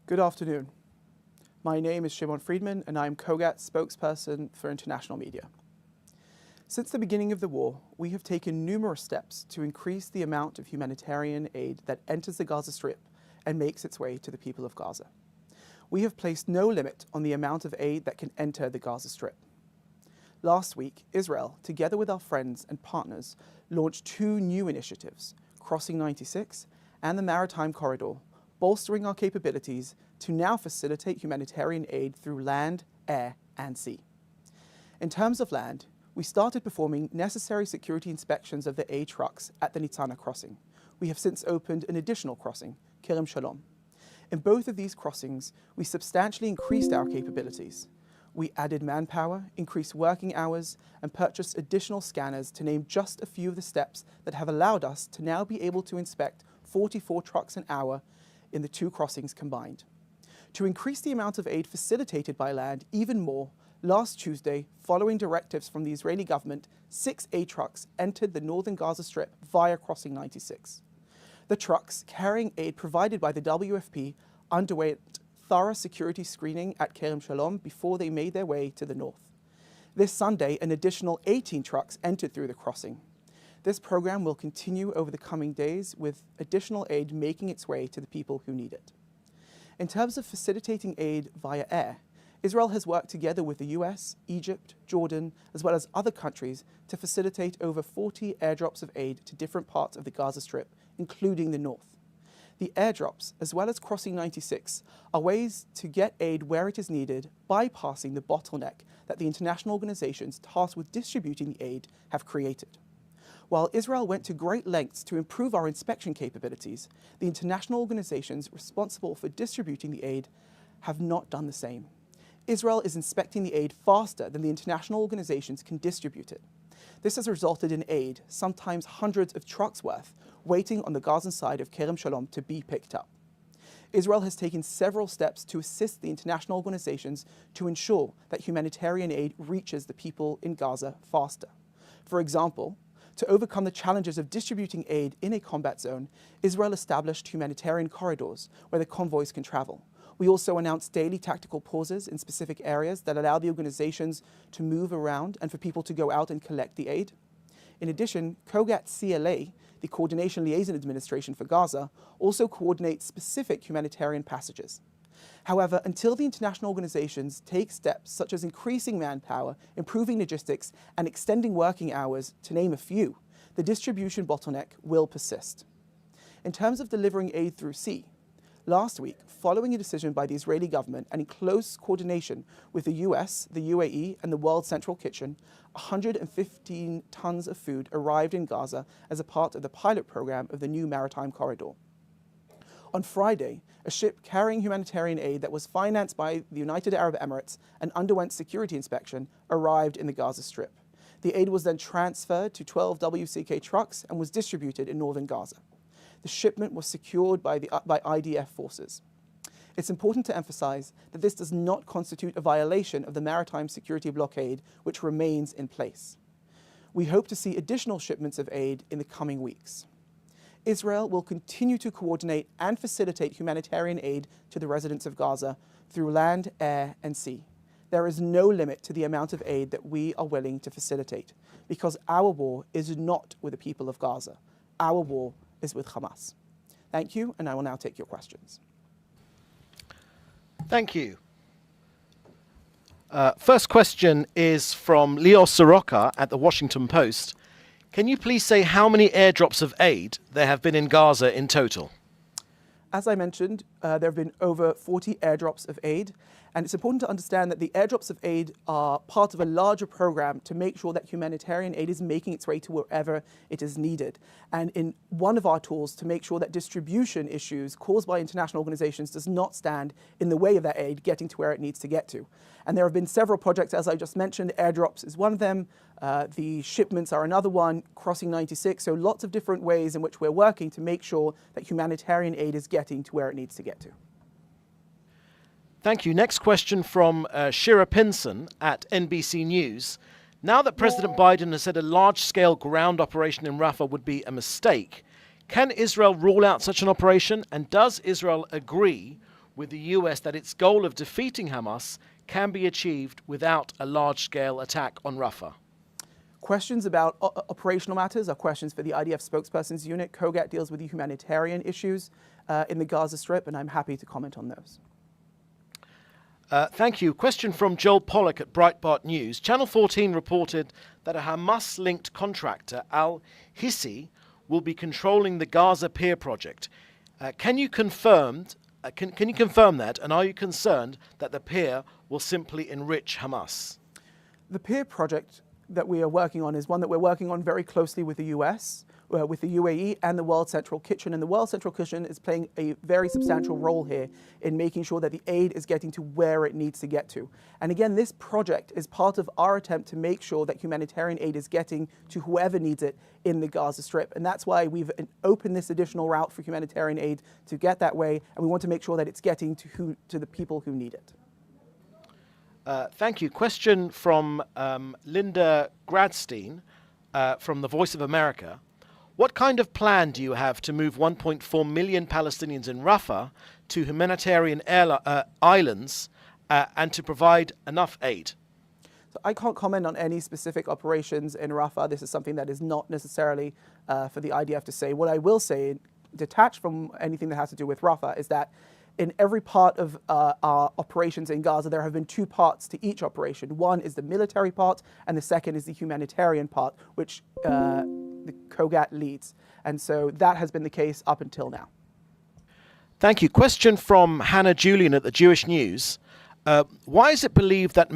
Good afternoon. My name is Shimon Freedman and I'm COGAT's spokesperson for international media. Since the beginning of the war, we have taken numerous steps to increase the amount of humanitarian aid that enters the Gaza Strip and makes its way to the people of Gaza. We have placed no limit on the amount of aid that can enter the Gaza Strip. Last week, Israel, together with our friends and partners, launched two new initiatives, Crossing 96 and the Maritime Corridor, bolstering our capabilities to now facilitate humanitarian aid through land, air, and sea. In terms of land, we started performing necessary security inspections of the aid trucks at the Nitzana crossing. We have since opened an additional crossing, Kerem Shalom. In both of these crossings, we substantially increased our capabilities. We added manpower, increased working hours, and purchased additional scanners to name just a few of the steps that have allowed us to now be able to inspect 44 trucks an hour in the two crossings combined. To increase the amount of aid facilitated by land even more, last Tuesday, following directives from the Israeli government, 6 aid trucks entered the northern Gaza Strip via Crossing 96. The trucks, carrying aid provided by the WFP, underwent thorough security screening at Kerem Shalom before they made their way to the north. This Sunday, an additional 18 trucks entered through the crossing. This program will continue over the coming days with additional aid making its way to the people who need it. In terms of facilitating aid via air, Israel has worked together with the US, Egypt, Jordan, as well as other countries to facilitate over 40 airdrops of aid to different parts of the Gaza Strip, including the north. The airdrops, as well as Crossing 96, are ways to get aid where it is needed, bypassing the bottleneck that the international organizations tasked with distributing the aid have created. While Israel went to great lengths to improve our inspection capabilities, the international organizations responsible for distributing the aid have not done the same. Israel is inspecting the aid faster than the international organizations can distribute it. This has resulted in aid, sometimes hundreds of trucks worth, waiting on the Gazan side of Kerem Shalom to be picked up. Israel has taken several steps to assist the international organizations to ensure that humanitarian aid reaches the people in Gaza faster. For example, to overcome the challenges of distributing aid in a combat zone, Israel established humanitarian corridors where the convoys can travel. We also announced daily tactical pauses in specific areas that allow the organizations to move around and for people to go out and collect the aid. In addition, COGAT CLA, the Coordination Liaison Administration for Gaza, also coordinates specific humanitarian passages. However, until the international organizations take steps such as increasing manpower, improving logistics, and extending working hours, to name a few, the distribution bottleneck will persist. In terms of delivering aid through sea, last week, following a decision by the Israeli government and in close coordination with the US, the UAE, and the World Central Kitchen, 115 tons of food arrived in Gaza as a part of the pilot program of the new Maritime Corridor. On Friday, a ship carrying humanitarian aid that was financed by the United Arab Emirates and underwent security inspection arrived in the Gaza Strip. The aid was then transferred to 12 WCK trucks and was distributed in northern Gaza. The shipment was secured by IDF forces. It's important to emphasize that this does not constitute a violation of the maritime security blockade, which remains in place. We hope to see additional shipments of aid in the coming weeks. Israel will continue to coordinate and facilitate humanitarian aid to the residents of Gaza through land, air, and sea. There is no limit to the amount of aid that we are willing to facilitate, because our war is not with the people of Gaza. Our war is with Hamas. Thank you, and I will now take your questions. Thank you. First question is from Leo Soroka at the Washington Post. Can you please say how many airdrops of aid there have been in Gaza in total? As I mentioned, there have been over 40 airdrops of aid, and it's important to understand that the airdrops of aid are part of a larger program to make sure that humanitarian aid is making its way to wherever it is needed. And in one of our tools to make sure that distribution issues caused by international organizations does not stand in the way of that aid getting to where it needs to get to. And there have been several projects, as I just mentioned. Airdrops is one of them. The shipments are another one, Crossing 96. So lots of different ways in which we're working to make sure that humanitarian aid is getting to where it needs to get to. Thank you. Next question from Shira Pinson at NBC News. Now that President Biden has said a large-scale ground operation in Rafah would be a mistake, can Israel rule out such an operation? And does Israel agree with the US that its goal of defeating Hamas can be achieved without a large-scale attack on Rafah? Questions about operational matters are questions for the IDF spokesperson's unit. COGAT deals with the humanitarian issues in the Gaza Strip, and I'm happy to comment on those. Thank you. Question from Joel Pollack at Breitbart News. Channel 14 reported that a Hamas-linked contractor, Al-Hissi, will be controlling the Gaza Pier project. Can you confirm that, and are you concerned that the pier will simply enrich Hamas? The pier project that we are working on is one that we're working on very closely with the US, with the UAE and the World Central Kitchen. And the World Central Kitchen is playing a very substantial role here in making sure that the aid is getting to where it needs to get to. And again, this project is part of our attempt to make sure that humanitarian aid is getting to whoever needs it in the Gaza Strip. And that's why we've opened this additional route for humanitarian aid to get that way. And we want to make sure that it's getting to the people who need it. Thank you. Question from Linda Gradstein from the Voice of America. What kind of plan do you have to move 1.4 million Palestinians in Rafah to humanitarian islands and to provide enough aid? So I can't comment on any specific operations in Rafah. This is something that is not necessarily for the IDF to say. What I will say, detached from anything that has to do with Rafah, is that in every part of our operations in Gaza, there have been two parts to each operation. One is the military part, and the second is the humanitarian part, which the COGAT leads. And so that has been the case up until now. Thank you. Question from Hannah Julian at the Jewish News. Why is it believed that the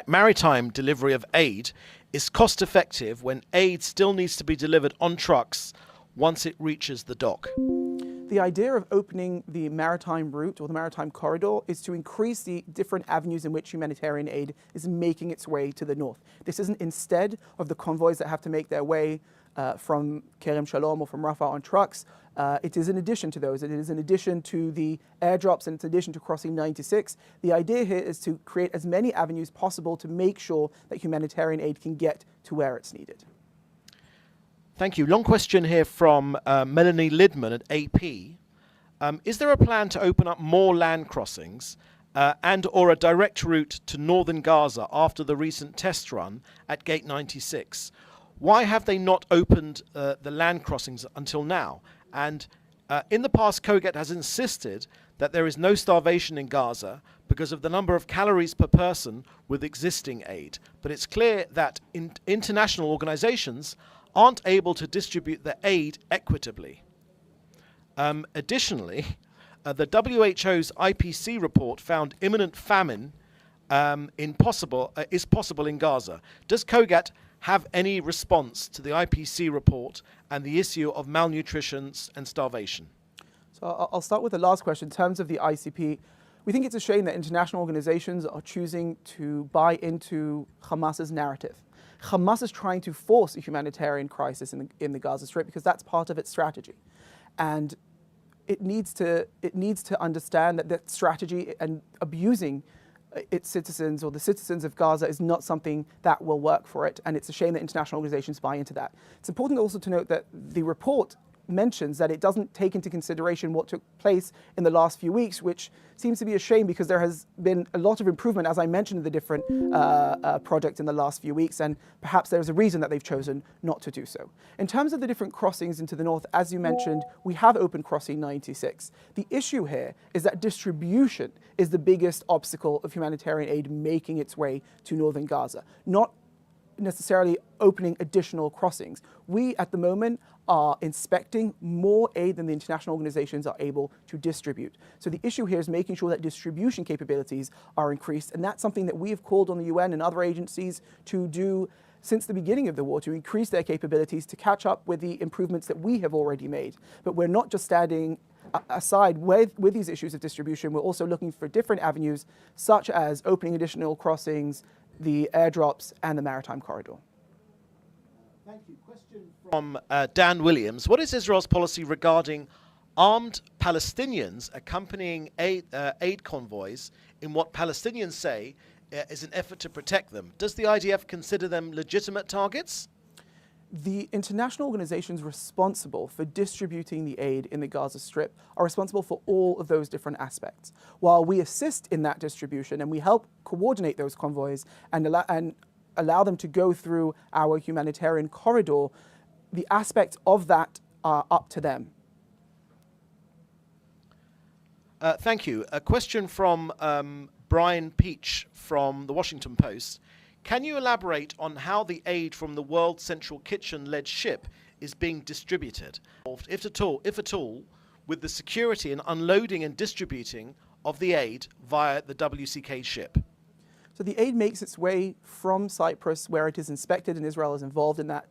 maritime delivery of aid is cost effective when aid still needs to be delivered on trucks once it reaches the dock? The idea of opening the maritime route or the maritime corridor is to increase the different avenues in which humanitarian aid is making its way to the north. This isn't instead of the convoys that have to make their way from Kerem Shalom or from Rafah on trucks. It is in addition to those. It is in addition to the airdrops, and it's in addition to crossing 96. The idea here is to create as many avenues possible to make sure that humanitarian aid can get to where it's needed. Thank you. Long question here from Melanie Lidman at AP. Is there a plan to open up more land crossings and or a direct route to northern Gaza after the recent test run at Gate 96? Why have they not opened the land crossings until now? And in the past, COGAT has insisted that there is no starvation in Gaza because of the number of calories per person with existing aid. But it's clear that international organizations aren't able to distribute the aid equitably. Additionally, the WHO's IPC report found imminent famine is possible in Gaza. Does COGAT have any response to the IPC report and the issue of malnutrition and starvation? So I'll start with the last question. In terms of the ICP, we think it's a shame that international organizations are choosing to buy into Hamas's narrative. Hamas is trying to force a humanitarian crisis in the Gaza Strip because that's part of its strategy. And it needs to understand that strategy and abusing its citizens or the citizens of Gaza is not something that will work for it. And it's a shame that international organizations buy into that. It's important also to note that the report mentions that it doesn't take into consideration what took place in the last few weeks, which seems to be a shame because there has been a lot of improvement, as I mentioned, in the different projects in the last few weeks, and perhaps there's a reason that they've chosen not to do so. In terms of the different crossings into the north, as you mentioned, we have opened crossing 96. The issue here is that distribution is the biggest obstacle of humanitarian aid making its way to northern Gaza, not necessarily opening additional crossings. We, at the moment, are inspecting more aid than the international organizations are able to distribute. So the issue here is making sure that distribution capabilities are increased, and that's something that we have called on the UN and other agencies to do since the beginning of the war, to increase their capabilities to catch up with the improvements that we have already made. But we're not just standing aside with these issues of distribution. We're also looking for different avenues, such as opening additional crossings, the airdrops, and the maritime corridor. Thank you. Question from Dan Williams. What is Israel's policy regarding armed Palestinians accompanying aid convoys in what Palestinians say is an effort to protect them? Does the IDF consider them legitimate targets? The international organizations responsible for distributing the aid in the Gaza Strip are responsible for all of those different aspects. While we assist in that distribution and we help coordinate those convoys and allow them to go through our humanitarian corridor, the aspects of that are up to them. Thank you. A question from Brian Peach from the Washington Post. Can you elaborate on how the aid from the World Central Kitchen-led ship is being distributed, if at all, with the security and unloading and distributing of the aid via the WCK ship? So the aid makes its way from Cyprus, where it is inspected, and Israel is involved in that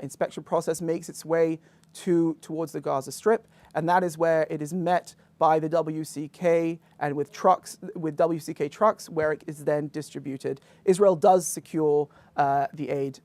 inspection process, makes its way towards the Gaza Strip, and that is where it is met by the WCK and with WCK trucks, where it is then distributed. Israel does secure the aid.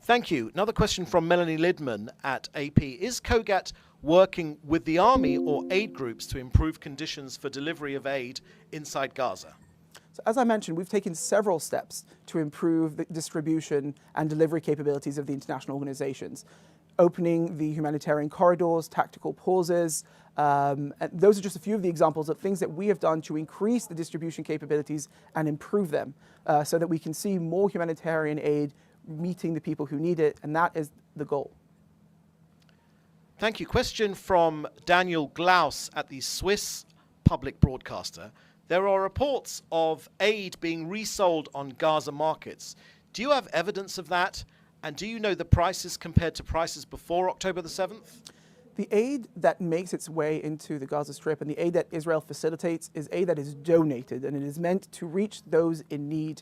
Thank you. Another question from Melanie Lidman at AP. Is COGAT working with the army or aid groups to improve conditions for delivery of aid inside Gaza? So as I mentioned, we've taken several steps to improve the distribution and delivery capabilities of the international organizations. Opening the humanitarian corridors, tactical pauses, and those are just a few of the examples of things that we have done to increase the distribution capabilities and improve them so that we can see more humanitarian aid meeting the people who need it, and that is the goal. Thank you. Question from Daniel Glaus at the Swiss public broadcaster. There are reports of aid being resold on Gaza markets. Do you have evidence of that? And do you know the prices compared to prices before October the 7th? The aid that makes its way into the Gaza Strip and the aid that Israel facilitates is aid that is donated, and it is meant to reach those in need.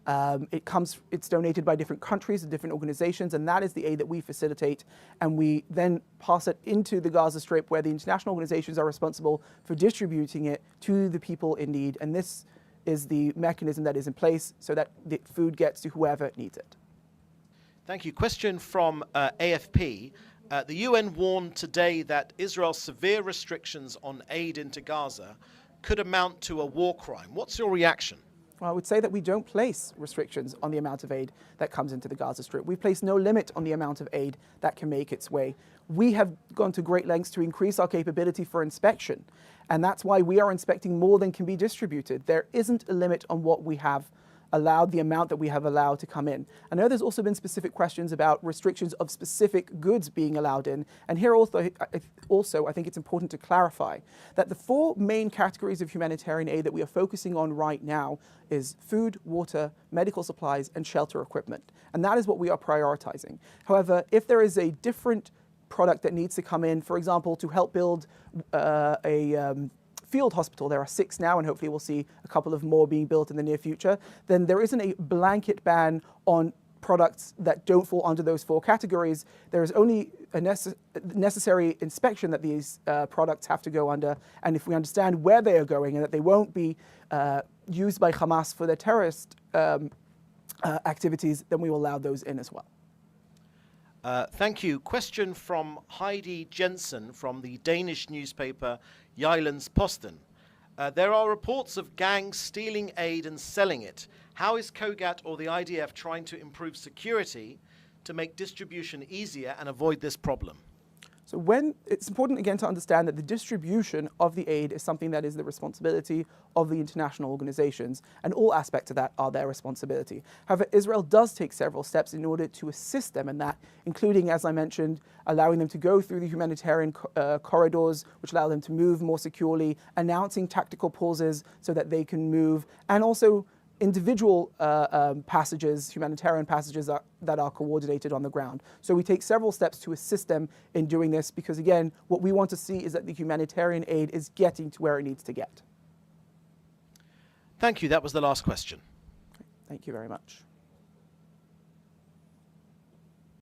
It's donated by different countries and different organizations, and that is the aid that we facilitate, and we then pass it into the Gaza Strip, where the international organizations are responsible for distributing it to the people in need, and this is the mechanism that is in place so that the food gets to whoever needs it. Thank you. Question from AFP. The UN warned today that Israel's severe restrictions on aid into Gaza could amount to a war crime. What's your reaction? Well, I would say that we don't place restrictions on the amount of aid that comes into the Gaza Strip. We place no limit on the amount of aid that can make its way. We have gone to great lengths to increase our capability for inspection, and that's why we are inspecting more than can be distributed. There isn't a limit on what we have allowed, the amount that we have allowed to come in. I know there's also been specific questions about restrictions of specific goods being allowed in, and here also I think it's important to clarify that the four main categories of humanitarian aid that we are focusing on right now is food, water, medical supplies, and shelter equipment, and that is what we are prioritizing. However, if there is a different product that needs to come in, for example, to help build a field hospital, there are 6 now, and hopefully we'll see a couple of more being built in the near future, then there isn't a blanket ban on products that don't fall under those 4 categories. There is only a necessary inspection that these products have to go under, and if we understand where they are going and that they won't be used by Hamas for their terrorist activities, then we will allow those in as well. Thank you. Question from Heidi Jensen from the Danish newspaper Jyllands-Posten. There are reports of gangs stealing aid and selling it. How is COGAT or the IDF trying to improve security to make distribution easier and avoid this problem? So it's important again to understand that the distribution of the aid is something that is the responsibility of the international organizations, and all aspects of that are their responsibility. However, Israel does take several steps in order to assist them in that, including, as I mentioned, allowing them to go through the humanitarian corridors, which allow them to move more securely, announcing tactical pauses so that they can move, and also individual passages, humanitarian passages that are coordinated on the ground. So we take several steps to assist them in doing this because, again, what we want to see is that the humanitarian aid is getting to where it needs to get. Thank you. That was the last question. Thank you very much.